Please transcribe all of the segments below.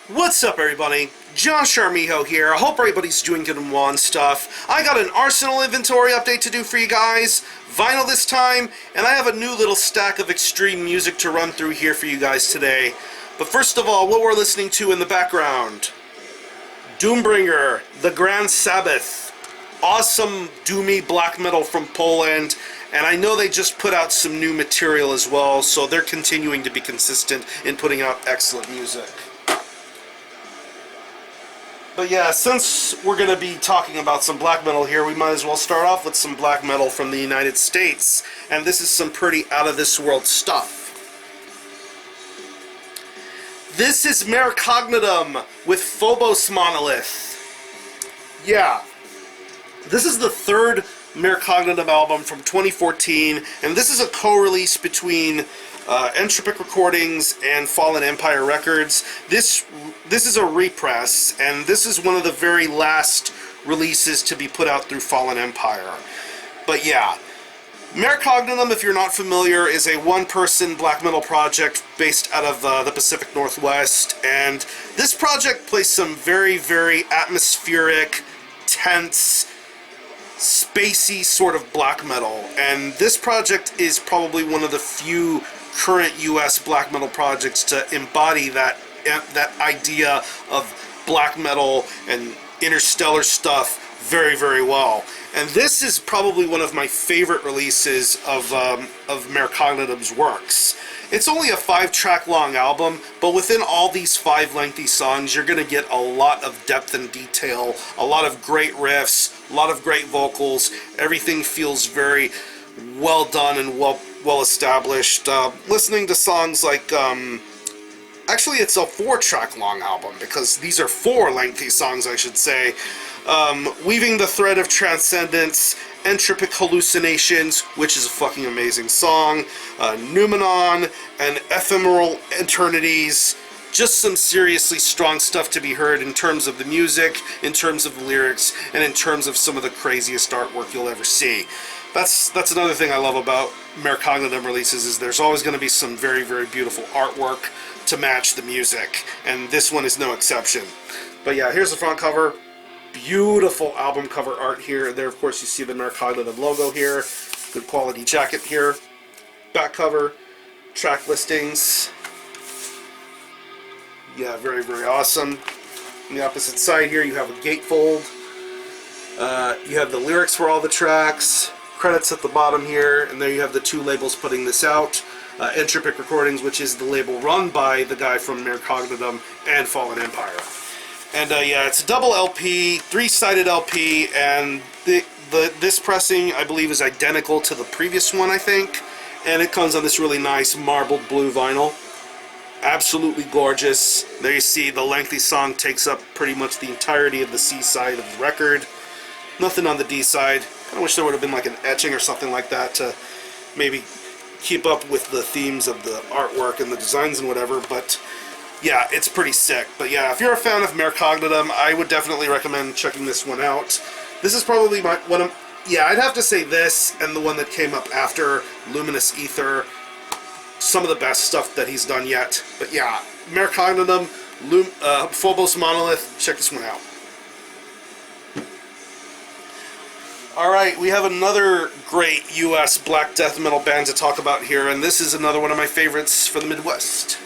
What's up, everybody? Josh Armijo here. I hope everybody's doing good and well and stuff. I got an Arsenal inventory update to do for you guys. Vinyl this time, and I have a new little stack of extreme music to run through here for you guys today. But first of all, what we're listening to in the background: Doombringer, The Grand Sabbath. Awesome doomy black metal from Poland. And I know they just put out some new material as well, so they're continuing to be consistent in putting out excellent music. But yeah, since we're going to be talking about some black metal here, we might as well start off with some black metal from the United States. And this is some pretty out-of-this-world stuff. This is Mare Cognitum with Phobos Monolith. Yeah. This is the third Mare Cognitum album from 2014, and this is a co-release between Entropic Recordings and Fallen Empire Records. This is a repress, and this is one of the very last releases to be put out through Fallen Empire. But yeah, Mare Cognitum, if you're not familiar, is a one-person black metal project based out of the Pacific Northwest, and this project plays some very, very atmospheric, tense, spacey sort of black metal, and this project is probably one of the few current US black metal projects to embody that idea of black metal and interstellar stuff very, very well. And this is probably one of my favorite releases of Mare Cognitum's works. It's only a 5-track long album, but within all these 5 lengthy songs, you're going to get a lot of depth and detail, a lot of great riffs, a lot of great vocals. Everything feels very well done and well established. Listening to songs like, actually it's a 4-track long album, because these are 4 lengthy songs, I should say. Weaving the Thread of Transcendence, Entropic Hallucinations, which is a fucking amazing song, Numenon, and Ephemeral Eternities. Just some seriously strong stuff to be heard in terms of the music, in terms of the lyrics, and in terms of some of the craziest artwork you'll ever see. That's another thing I love about Mare Cognitum releases, is there's always going to be some very, very beautiful artwork to match the music, and this one is no exception. But yeah, here's the front cover. Beautiful album cover art here. There, of course, you see the Mare Cognitum logo here. Good quality jacket here. Back cover, track listings. Yeah, very, very awesome. On the opposite side here, you have a gatefold. You have the lyrics for all the tracks. Credits at the bottom here, and there you have the 2 labels putting this out. Entropic Recordings, which is the label run by the guy from Mare Cognitum and Fallen Empire. And yeah, it's a double LP, 3-sided LP, and this pressing, I believe, is identical to the previous one, I think. And it comes on this really nice marbled blue vinyl. Absolutely gorgeous. There you see the lengthy song takes up pretty much the entirety of the C side of the record. Nothing on the D side. I wish there would have been like an etching or something like that to maybe keep up with the themes of the artwork and the designs and whatever, but yeah, it's pretty sick. But yeah, if you're a fan of Mare Cognitum, I would definitely recommend checking this one out. This is probably yeah, I'd have to say this and the one that came up after, Luminous Ether, some of the best stuff that he's done yet. But yeah, Mare Cognitum, Phobos Monolith, check this one out. Alright, we have another great US black death metal band to talk about here, and this is another one of my favorites for the Midwest.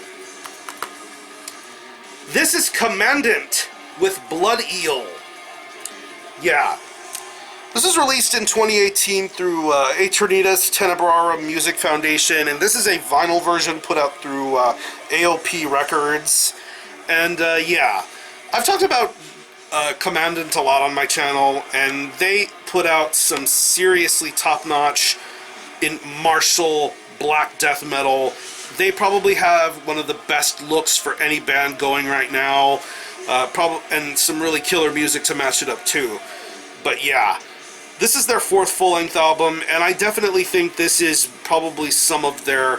This is Kommandant with Blood Eel. Yeah. This was released in 2018 through Eternitas Tenebrarum Music Foundation, and this is a vinyl version put out through AOP Records. And yeah, I've talked about Kommandant a lot on my channel, and they put out some seriously top-notch in martial black death metal. They probably have one of the best looks for any band going right now, and some really killer music to match it up too. But yeah, this is their 4th full-length album, and I definitely think this is probably some of their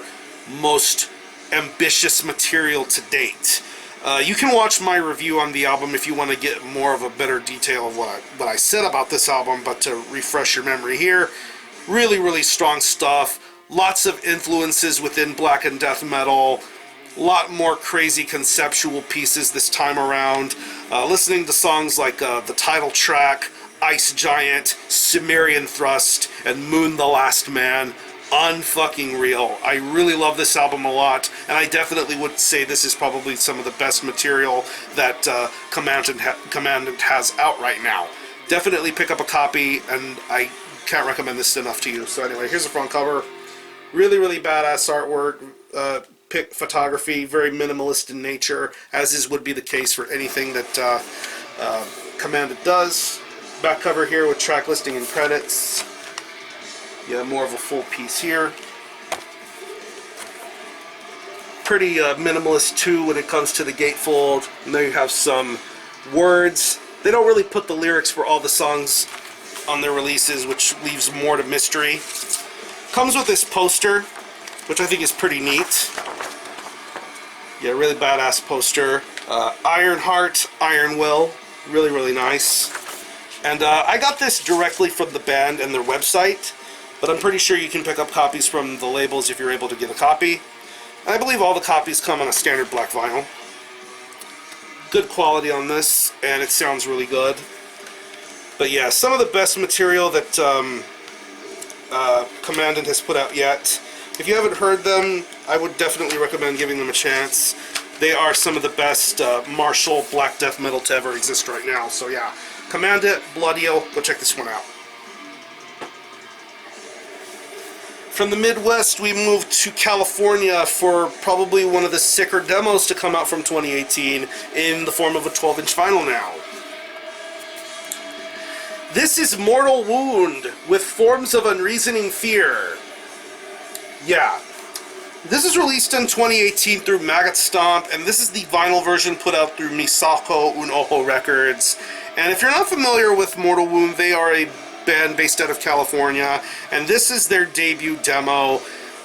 most ambitious material to date. You can watch my review on the album if you want to get more of a better detail of what I said about this album, but to refresh your memory here, really, really strong stuff. Lots of influences within black and death metal. A lot more crazy conceptual pieces this time around. Listening to songs like the title track, Ice Giant, Cimmerian Thrust, and Moon the Last Man. Unfucking real. I really love this album a lot, and I definitely would say this is probably some of the best material that Kommandant has out right now. Definitely pick up a copy, and I can't recommend this enough to you. So anyway, here's the front cover. Really, really badass artwork. Photography, very minimalist in nature, as would be the case for anything that Kommandant does. Back cover here with track listing and credits. Yeah, more of a full piece here. Pretty minimalist too when it comes to the gatefold. And there you have some words. They don't really put the lyrics for all the songs on their releases, which leaves more to mystery. Comes with this poster, which I think is pretty neat. Yeah, really badass poster. Iron Heart, Iron Will. Really, really nice. And I got this directly from the band and their website, but I'm pretty sure you can pick up copies from the labels if you're able to get a copy. And I believe all the copies come on a standard black vinyl. Good quality on this, and it sounds really good. But yeah, some of the best material that Kommandant has put out yet. If you haven't heard them, I would definitely recommend giving them a chance. They are some of the best martial black death metal to ever exist right now. So yeah, Kommandant, Bloodio, go check this one out. From the Midwest, we moved to California for probably one of the sicker demos to come out from 2018 in the form of a 12-inch vinyl now. This is Mortal Wound with Forms of Unreasoning Fear. Yeah. This is released in 2018 through Maggot Stomp, and this is the vinyl version put out through Misako Unoho Records. And if you're not familiar with Mortal Wound, they are a band based out of California, and this is their debut demo.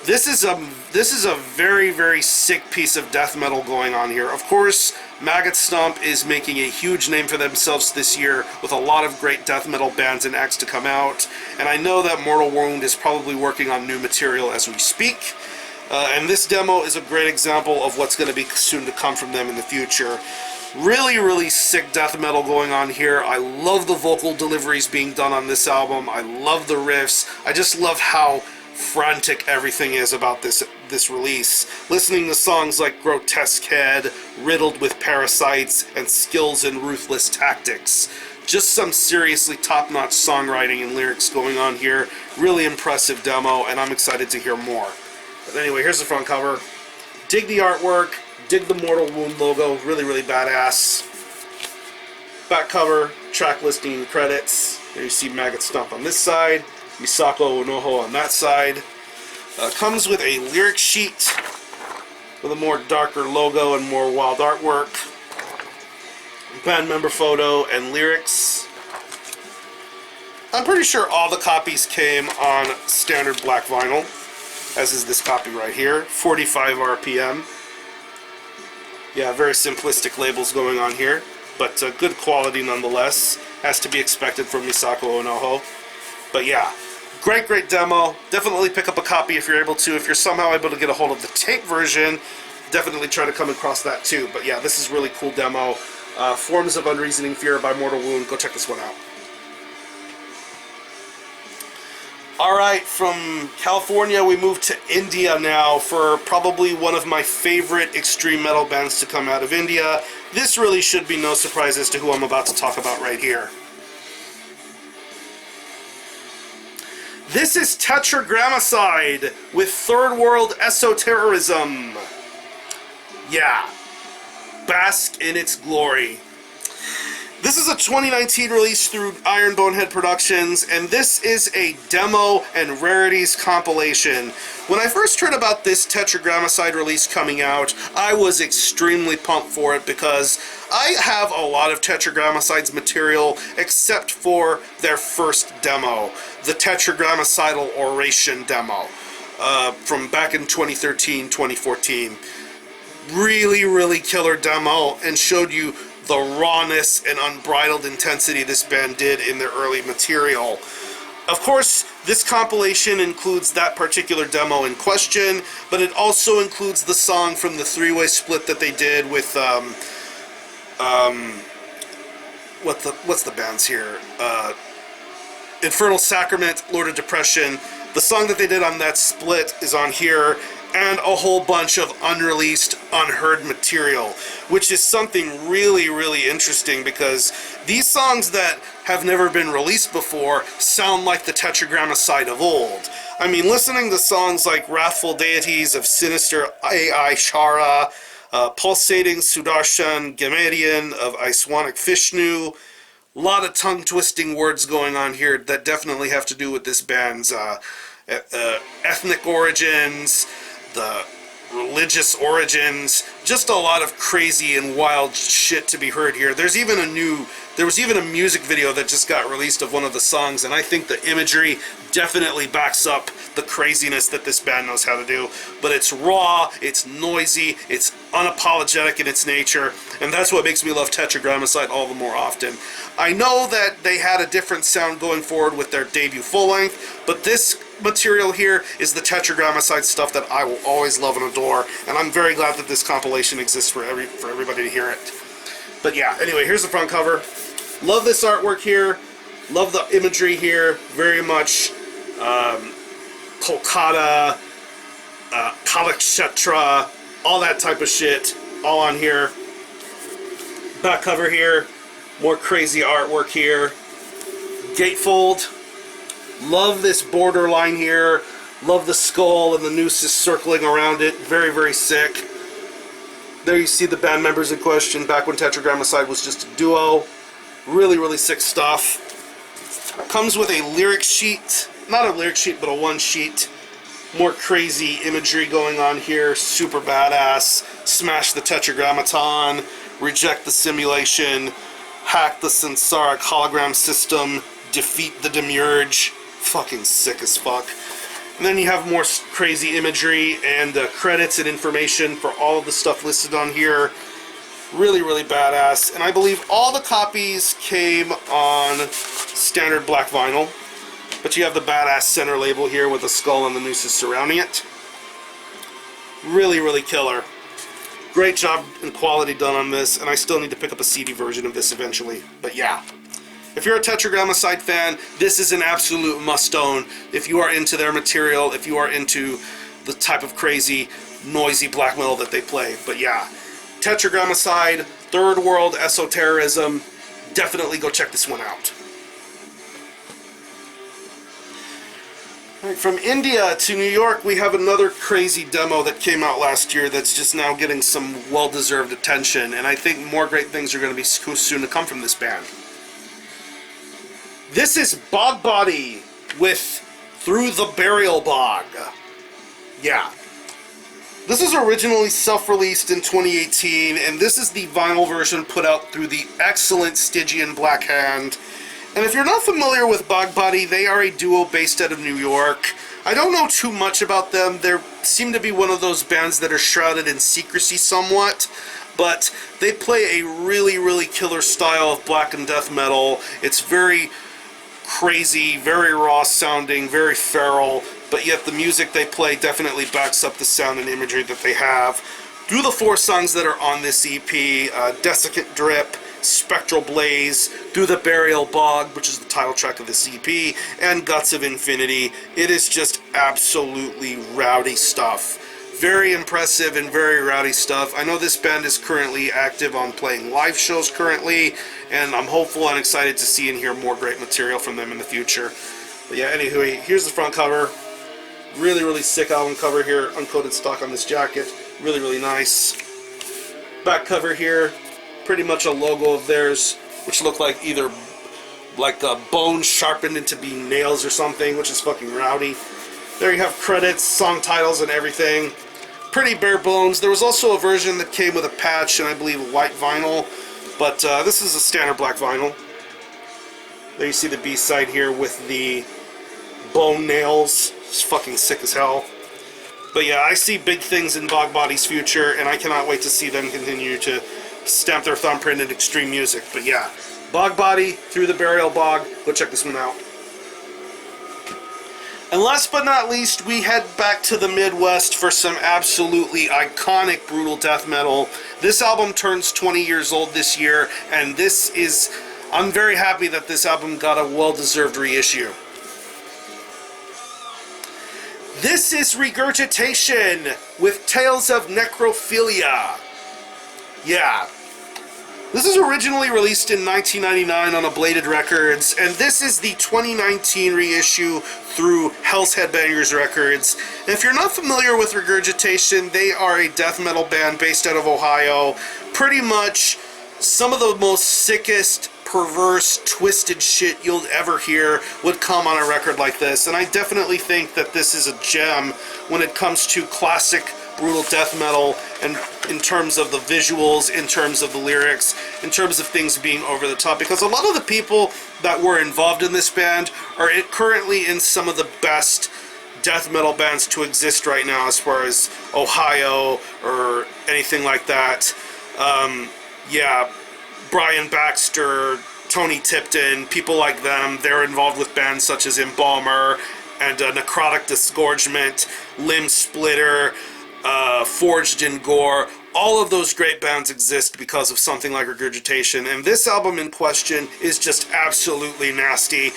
This is a very, very sick piece of death metal going on here. Of course, Maggot Stomp is making a huge name for themselves this year with a lot of great death metal bands and acts to come out, and I know that Mortal Wound is probably working on new material as we speak. And this demo is a great example of what's going to be soon to come from them in the future. Really, really sick death metal going on here. I love the vocal deliveries being done on this album. I love the riffs. I just love how frantic everything is about this release. Listening to songs like Grotesque Head, Riddled with Parasites, and Skills in Ruthless Tactics. Just some seriously top-notch songwriting and lyrics going on here. Really impressive demo, and I'm excited to hear more. But anyway, here's the front cover. Dig the artwork, dig the Mortal Wound logo, really, really badass. Back cover, track listing and credits. There you see Maggot Stomp on this side, Misako Unoho on that side. Comes with a lyric sheet with a more darker logo and more wild artwork. Band member photo and lyrics. I'm pretty sure all the copies came on standard black vinyl, as is this copy right here, 45 RPM. Yeah, very simplistic labels going on here, but good quality nonetheless, as to be expected from Misako Unoho. But yeah, great, great demo. Definitely pick up a copy if you're able to. If you're somehow able to get a hold of the tape version, definitely try to come across that too. But yeah, this is really cool demo. Forms of Unreasoning Fear by Mortal Wound. Go check this one out. Alright, from California we move to India now for probably one of my favorite extreme metal bands to come out of India. This really should be no surprise as to who I'm about to talk about right here. This is Tetragrammacide with Third World Esotericism. Yeah, bask in its glory. This is a 2019 release through Iron Bonehead Productions, and this is a demo and rarities compilation. When I first heard about this Tetragrammacide release coming out, I was extremely pumped for it because I have a lot of Tetragrammicide's material except for their first demo, the Tetragrammacidal Oration demo from back in 2013-2014. Really, really killer demo, and showed you the rawness and unbridled intensity this band did in their early material. Of course, this compilation includes that particular demo in question, but it also includes the song from the three-way split that they did with, what's the bands here? Infernal Sacrament, Lord of Depression. The song that they did on that split is on here, and a whole bunch of unreleased, unheard material, which is something really, really interesting, because these songs that have never been released before sound like the Tetragrammacide of old. I mean, listening to songs like Wrathful Deities of Sinister AI Shara, Pulsating Sudarshan Gamadian of Iswanic Vishnu, a lot of tongue-twisting words going on here that definitely have to do with this band's ethnic origins, the religious origins, just a lot of crazy and wild shit to be heard here. There was even a music video that just got released of one of the songs, and I think the imagery definitely backs up the craziness that this band knows how to do. But it's raw, it's noisy, it's unapologetic in its nature, and that's what makes me love Tetragrammacide all the more often. I know that they had a different sound going forward with their debut full-length, but this material here is the Tetragrammacide stuff that I will always love and adore, and I'm very glad that this compilation exists for everybody to hear it. But yeah, anyway, here's the front cover. Love this artwork here. Love the imagery here. Very much Kolkata, Kalakshetra, all that type of shit, all on here. Back cover here. More crazy artwork here. Gatefold. Love this borderline here. Love the skull and the nooses circling around it. Very, very sick. There you see the band members in question back when Tetragrammacide was just a duo. Really, really sick stuff. Comes with a lyric sheet. Not a lyric sheet, but a one sheet. More crazy imagery going on here. Super badass. Smash the Tetragrammaton. Reject the simulation. Hack the Sansaric hologram system. Defeat the Demiurge. Fucking sick as fuck. And then you have more crazy imagery and credits and information for all of the stuff listed on here. Really, really badass. And I believe all the copies came on standard black vinyl. But you have the badass center label here with the skull and the nooses surrounding it. Really, really killer. Great job and quality done on this, and I still need to pick up a CD version of this eventually. But yeah. If you're a Tetragrammacide fan, this is an absolute must-own. If you are into their material, if you are into the type of crazy, noisy black metal that they play. But yeah, Tetragrammacide, Third World Esotericism, definitely go check this one out. Right, from India to New York, we have another crazy demo that came out last year that's just now getting some well-deserved attention, and I think more great things are going to be soon to come from this band. This is Bog Body with Through the Burial Bog. Yeah. This was originally self-released in 2018, and this is the vinyl version put out through the excellent Stygian Black Hand. And if you're not familiar with Bog Body, they are a duo based out of New York. I don't know too much about them. They seem to be one of those bands that are shrouded in secrecy somewhat. But they play a really, really killer style of black and death metal. It's very crazy, very raw sounding, very feral, but yet the music they play definitely backs up the sound and imagery that they have. Through the 4 songs that are on this EP, Desiccant Drip, Spectral Blaze, Through the Burial Bog, which is the title track of this EP, and Guts of Infinity, it is just absolutely rowdy stuff. Very impressive and very rowdy stuff. I know this band is currently active on playing live shows currently, and I'm hopeful and excited to see and hear more great material from them in the future. But yeah, anyway, here's the front cover. Really, really sick album cover here. Uncoated stock on this jacket. Really, really nice. Back cover here. Pretty much a logo of theirs, which looked like either like a bone sharpened into being nails or something, which is fucking rowdy. There you have credits, song titles, and everything. Pretty bare bones. There was also a version that came with a patch and I believe white vinyl, but this is a standard black vinyl. There you see the B-side here with the bone nails. It's fucking sick as hell. But yeah, I see big things in Bog Body's future, and I cannot wait to see them continue to stamp their thumbprint in extreme music. But yeah, Bog Body, Through the Burial Bog. Go check this one out. And last but not least, we head back to the Midwest for some absolutely iconic brutal death metal. This album turns 20 years old this year, and I'm very happy that this album got a well-deserved reissue. This is Regurgitation with Tales of Necrophilia. Yeah. This was originally released in 1999 on Ablated Records, and this is the 2019 reissue through Hell's Headbangers Records. And if you're not familiar with Regurgitation, they are a death metal band based out of Ohio. Pretty much some of the most sickest, perverse, twisted shit you'll ever hear would come on a record like this. And I definitely think that this is a gem when it comes to classic brutal death metal, and in terms of the visuals, in terms of the lyrics, in terms of things being over the top, because a lot of the people that were involved in this band are currently in some of the best death metal bands to exist right now, as far as Ohio or anything like that. Yeah, Brian Baxter, Tony Tipton, people like them, they're involved with bands such as Embalmer and Necrotic Disgorgement, Limb Splitter, Forged in Gore. All of those great bands exist because of something like Regurgitation, and this album in question is just absolutely nasty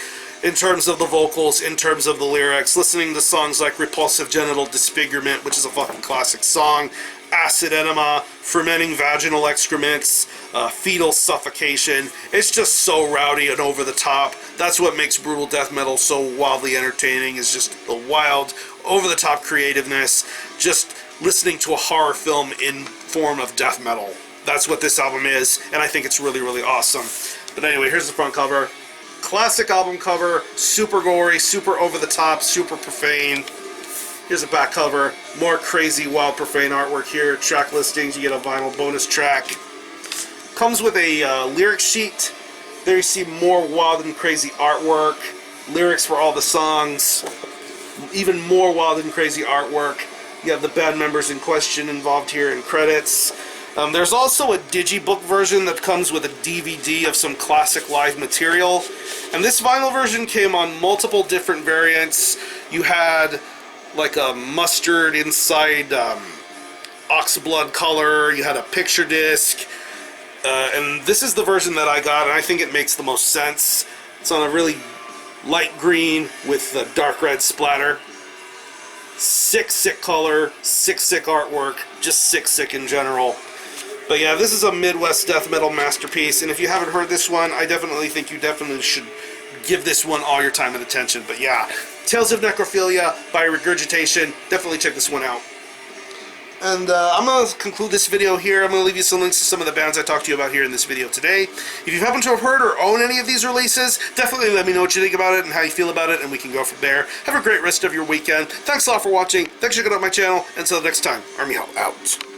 in terms of the vocals, in terms of the lyrics. Listening to songs like Repulsive Genital Disfigurement, which is a fucking classic song, Acid Enema, Fermenting Vaginal Excrements, Fetal Suffocation. It's just so rowdy and over the top. That's what makes brutal death metal so wildly entertaining, is just the wild, over the top creativeness, just listening to a horror film in form of death metal. That's what this album is, and I think it's really, really awesome. But anyway, here's the front cover. Classic album cover, super gory, super over the top, super profane. Here's a back cover, more crazy, wild, profane artwork here. Track listings, you get a vinyl bonus track. Comes with a lyric sheet. There you see more wild and crazy artwork, lyrics for all the songs, even more wild and crazy artwork. You have the band members in question involved here in credits. There's also a digibook version that comes with a DVD of some classic live material. And this vinyl version came on multiple different variants. You had like a mustard inside oxblood color. You had a picture disc. And this is the version that I got, and I think it makes the most sense. It's on a really light green with the dark red splatter. Sick, sick color, sick, sick artwork, just sick, sick in general. But yeah, this is a Midwest death metal masterpiece, and if you haven't heard this one, I definitely think you definitely should give this one all your time and attention. But yeah, Tales of Necrophilia by Regurgitation, definitely check this one out. And I'm going to conclude this video here. I'm going to leave you some links to some of the bands I talked to you about here in this video today. If you happen to have heard or own any of these releases, definitely let me know what you think about it and how you feel about it, and we can go from there. Have a great rest of your weekend. Thanks a lot for watching. Thanks for checking out my channel. Until next time, Army Hell out.